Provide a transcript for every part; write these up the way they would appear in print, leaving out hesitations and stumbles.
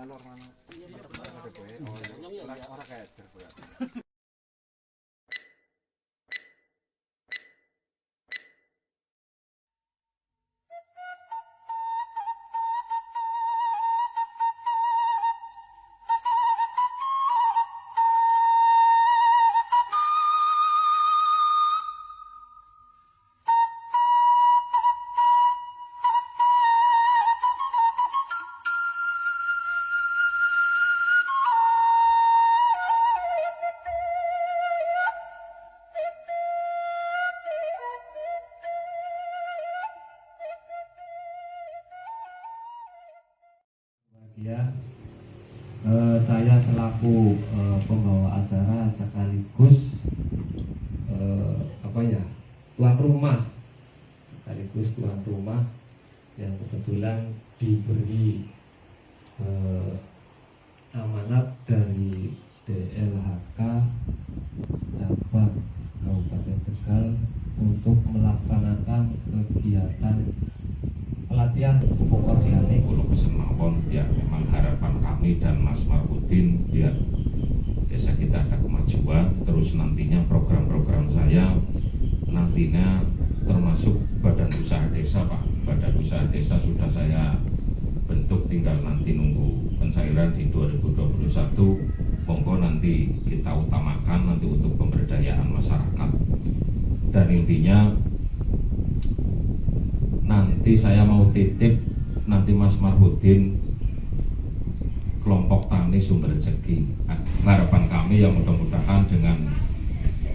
ngalor mana. Ora kayak terbuat. Ya, saya selaku pembawa acara sekaligus tuan rumah yang kebetulan diberi amanat dari DLHK cabang Kabupaten Tegal untuk melaksanakan kegiatan pelatihan pupuk organik. Kulo pesen mawon ya, memang harapan kami dan Mas Marhudin biar desa kita ada kemajuan. Terus nantinya program-program saya nantinya termasuk badan usaha desa, Pak. Badan usaha desa sudah saya bentuk, tinggal nanti nunggu pencairan di 2021. Monggo nanti kita utamakan nanti untuk pemberdayaan masyarakat. Dan intinya nanti saya mau titip nanti Mas Marhudin kelompok tani sumber rezeki. Harapan kami yang mudah-mudahan dengan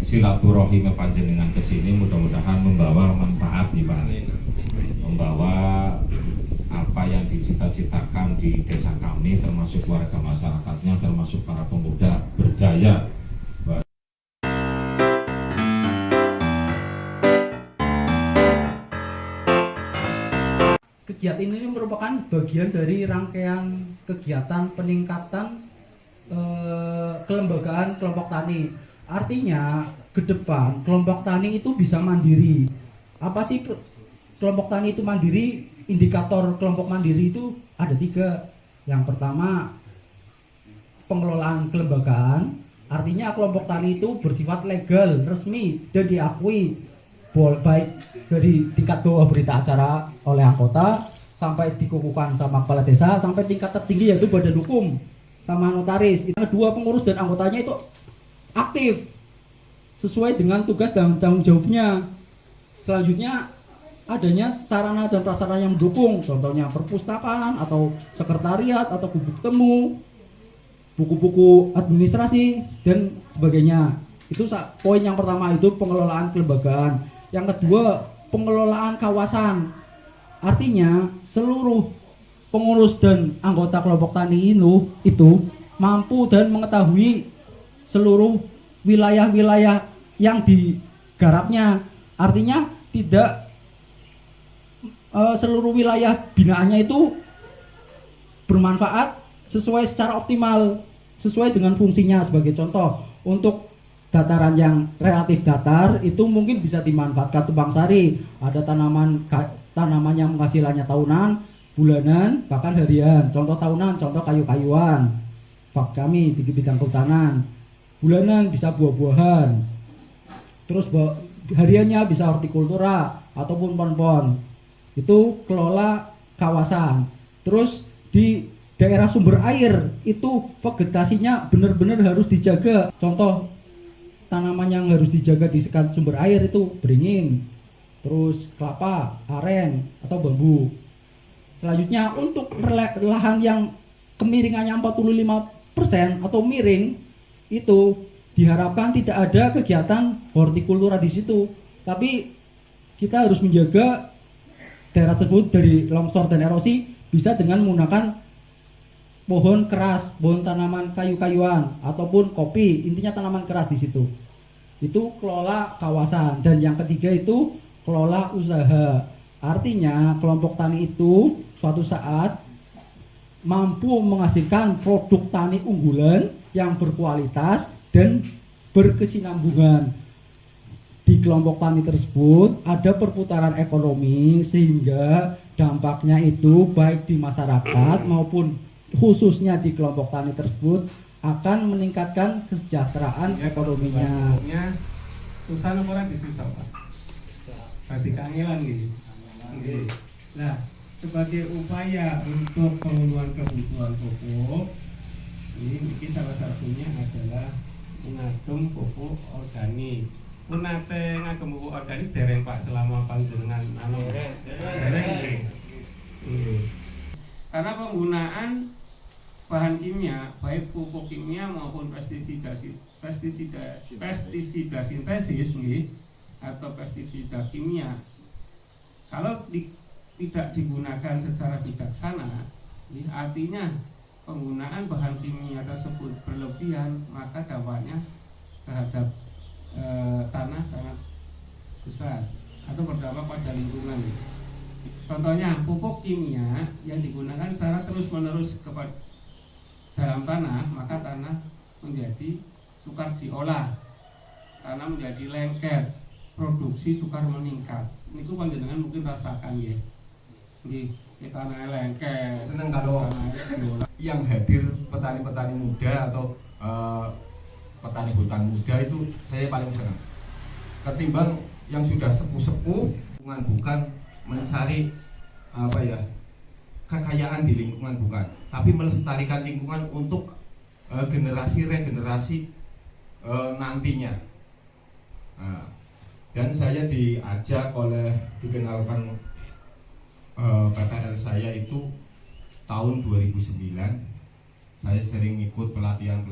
silaturahim panjenengan ke sini mudah-mudahan membawa manfaat di Pak. Membawa apa yang dicita-citakan di desa kami, termasuk warga masyarakatnya, termasuk para pemuda berdaya. Kegiatan ini merupakan bagian dari rangkaian kegiatan peningkatan kelembagaan kelompok tani. Artinya ke depan kelompok tani itu bisa mandiri. Apa sih kelompok tani itu mandiri? Indikator kelompok mandiri itu ada 3. Yang pertama, pengelolaan kelembagaan. Artinya kelompok tani itu bersifat legal, resmi, dan diakui baik dari tingkat bawah berita acara oleh anggota sampai dikukuhkan sama kepala desa sampai tingkat tertinggi yaitu badan hukum sama notaris. Yang kedua, pengurus dan anggotanya itu aktif sesuai dengan tugas dan tanggung jawabnya. Selanjutnya adanya sarana dan prasarana yang mendukung, contohnya perpustakaan atau sekretariat atau buku temu, buku-buku administrasi dan sebagainya. Itu poin yang pertama, itu pengelolaan kelembagaan. Yang kedua, pengelolaan kawasan. Artinya seluruh pengurus dan anggota kelompok tani itu mampu dan mengetahui seluruh wilayah-wilayah yang digarapnya. Artinya tidak seluruh wilayah binaannya itu bermanfaat sesuai secara optimal, sesuai dengan fungsinya. Sebagai contoh, untuk dataran yang relatif datar itu mungkin bisa dimanfaatkan tumpang sari. Ada tanaman yang penghasilannya tahunan, bulanan, bahkan harian. Contoh tahunan, contoh kayu-kayuan. Fak kami di bidang kehutanan. Bulanan bisa buah-buahan. Terus hariannya bisa hortikultura ataupun pohon-pohon. Itu kelola kawasan. Terus di daerah sumber air itu vegetasinya benar-benar harus dijaga. Contoh tanaman yang harus dijaga di sekitar sumber air itu beringin, terus kelapa, aren, atau bambu. Selanjutnya, untuk lahan yang kemiringannya 45% atau miring, itu diharapkan tidak ada kegiatan hortikultura di situ. Tapi kita harus menjaga daerah tersebut dari longsor dan erosi bisa dengan menggunakan pohon keras, pohon tanaman kayu-kayuan ataupun kopi, intinya tanaman keras di situ. Itu kelola kawasan. Dan yang ketiga itu kelola usaha. Artinya kelompok tani itu suatu saat mampu menghasilkan produk tani unggulan yang berkualitas dan berkesinambungan. Di kelompok tani tersebut ada perputaran ekonomi sehingga dampaknya itu baik di masyarakat maupun khususnya di kelompok tani tersebut akan meningkatkan kesejahteraan ekonominya. Susah nomor disusah Pak. Pasti kangelan gitu. Nggih. Nah, sebagai upaya untuk pemenuhan kebutuhan pupuk, ini salah satunya adalah mengagem pupuk organik. Pun nate ngagem pupuk organik dereng Pak selama panjenengan dereng nggih. Karena penggunaan bahan kimia, baik pupuk kimia maupun pestisida sintesis nih, atau pestisida kimia, kalau tidak digunakan secara bijaksana, artinya penggunaan bahan kimia tersebut berlebihan, maka dampaknya terhadap tanah sangat besar atau berdampak pada lingkungan. Contohnya pupuk kimia yang digunakan secara terus-menerus kepada dalam tanah, maka tanah menjadi sukar diolah, tanah menjadi lengket, produksi sukar meningkat. Ini panjenengan mungkin rasakan ya. Di tanah lengket. Senang kalau yang hadir petani-petani muda atau petani hutan muda itu saya paling senang. Ketimbang yang sudah sepuh-sepuh, bukan mencari kekayaan di lingkungan, bukan, tapi melestarikan lingkungan untuk generasi regenerasi nantinya. Dan saya diajak dikenalkan PTL saya itu tahun 2009. Saya sering ikut pelatihan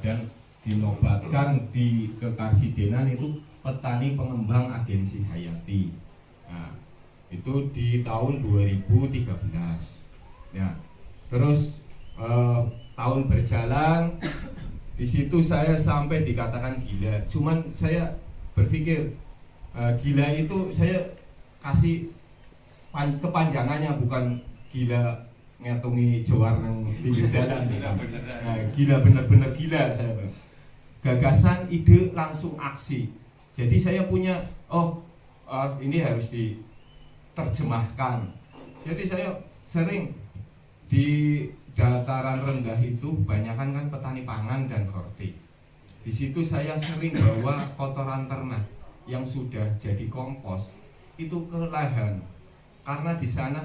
dan dinobatkan di Kekarsidenan itu petani pengembang agensi hayati. Nah, itu di tahun 2013. Ya, terus tahun berjalan, di situ saya sampai dikatakan gila. Cuman saya berpikir gila itu saya kasih kepanjangannya, bukan gila ngitungi jawar nang pinggir dalan. Gila bener-bener gila saya. Gagasan, ide, langsung aksi. Jadi saya punya ini harus diterjemahkan. Jadi saya sering di dataran rendah itu banyakkan kan petani pangan dan hortik. Di situ saya sering bawa kotoran ternak yang sudah jadi kompos itu ke lahan, karena di sana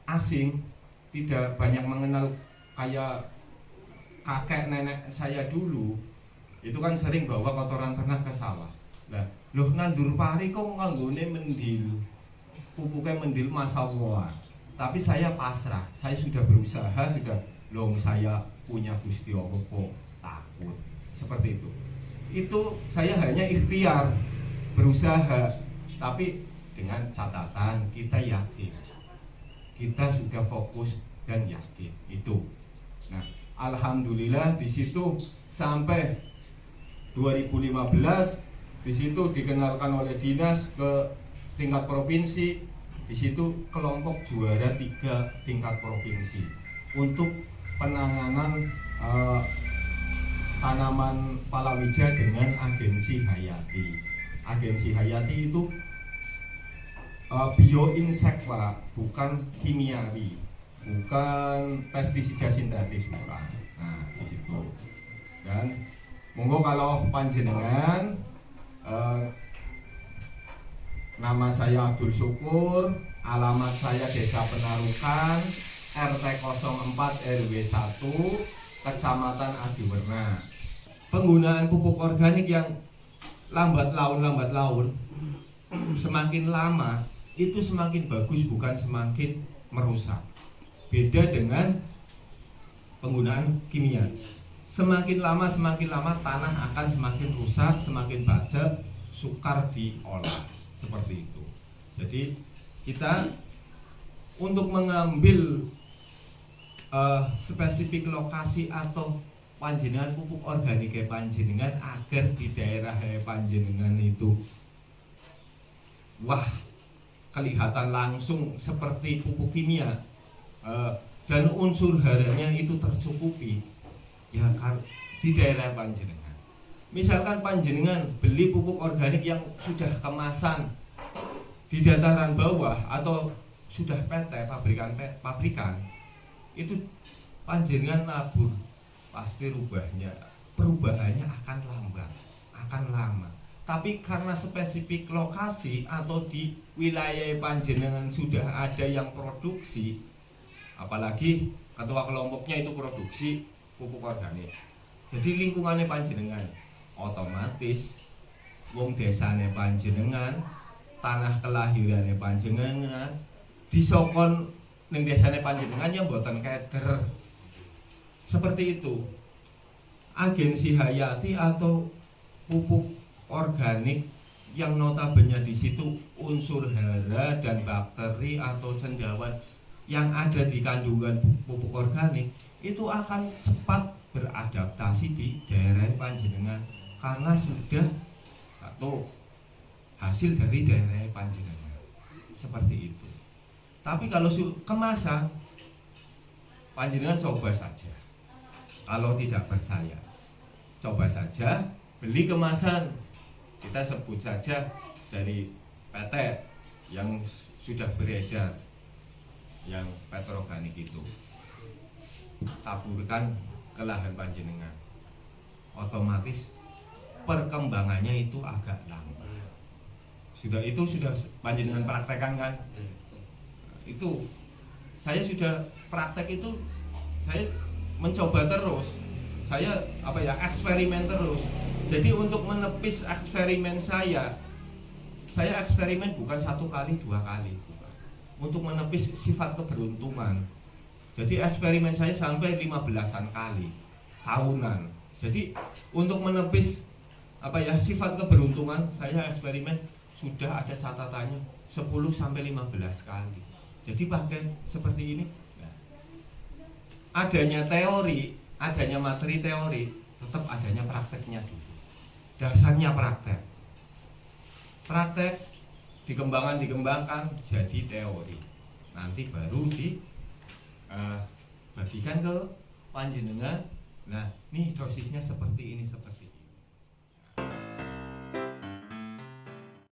asing, tidak banyak mengenal kayak kakek nenek saya dulu. Itu kan sering bawa kotoran ternak ke sawah. Lah, loh nandur pari kok nganggone mendil. Pupuknya mendil masalah. Tapi saya pasrah. Saya sudah berusaha, saya punya Gusti Allah kok takut. Seperti itu. Itu saya hanya ikhtiar, berusaha, tapi dengan catatan kita yakin. Kita sudah fokus dan yakin itu. Nah, alhamdulillah di situ sampai 2015 di situ dikenalkan oleh dinas ke tingkat provinsi. Di situ kelompok juara 3 tingkat provinsi untuk penanganan tanaman palawija dengan agensi hayati. Agensi hayati itu bioinsek Pak, bukan kimiawi, bukan pestisida sintetis, bukan. Nah, di situ. Dan monggo kalau panjenengan nama saya Abdul Syukur, alamat saya Desa Penarukan, RT 04 RW 1, Kecamatan Adiwerna. Penggunaan pupuk organik yang lambat laun, semakin lama itu semakin bagus, bukan semakin merusak. Beda dengan penggunaan kimia. Semakin lama tanah akan semakin rusak, semakin bajak, sukar diolah. Seperti itu. Jadi kita untuk mengambil spesifik lokasi atau panjenengan pupuk organik panjenengan agar di daerah panjenengan itu kelihatan langsung seperti pupuk kimia dan unsur haranya itu tercukupi ya di daerah panjenengan. Misalkan panjenengan beli pupuk organik yang sudah kemasan di dataran bawah atau sudah PT pabrikan itu panjenengan nabur, pasti perubahannya akan lambat, akan lama. Tapi karena spesifik lokasi atau di wilayah panjenengan sudah ada yang produksi, apalagi ketua kelompoknya itu produksi pupuk organik, jadi lingkungannya panjenengan otomatis wong desane panjenengan, tanah kelahirannya panjenengan disokon ning desane panjenengan yang mboten keder. Seperti itu. Agensi hayati atau pupuk organik yang notabene di situ unsur hara dan bakteri atau cendawan yang ada di kandungan pupuk organik itu akan cepat beradaptasi di daerah panjenengan karena sudah atau hasil dari daerah panjenengan. Seperti itu. Tapi kalau kemasan, panjenengan coba saja. Kalau tidak percaya, coba saja beli kemasan. Kita sebut saja dari PT yang sudah beredar, yang petroorganik itu, taburkan ke lahan panjenengan. Otomatis perkembangannya itu agak lambat. Sudah panjenengan praktekkan kan? Itu saya sudah praktek itu, saya mencoba terus, saya eksperimen terus. Jadi untuk menepis eksperimen saya eksperimen bukan 1 kali 2 kali, bukan. Untuk menepis sifat keberuntungan. Jadi eksperimen saya sampai 15-an kali tahunan. Jadi untuk menepis sifat keberuntungan saya eksperimen sudah ada catatannya 10 sampai 15 kali. Jadi pakai seperti ini. Nah, adanya teori, adanya materi teori, tetap adanya prakteknya dulu. Dasarnya praktek dikembangkan jadi teori, nanti baru bagikan ke panjenengan. Nah, nih dosisnya seperti ini.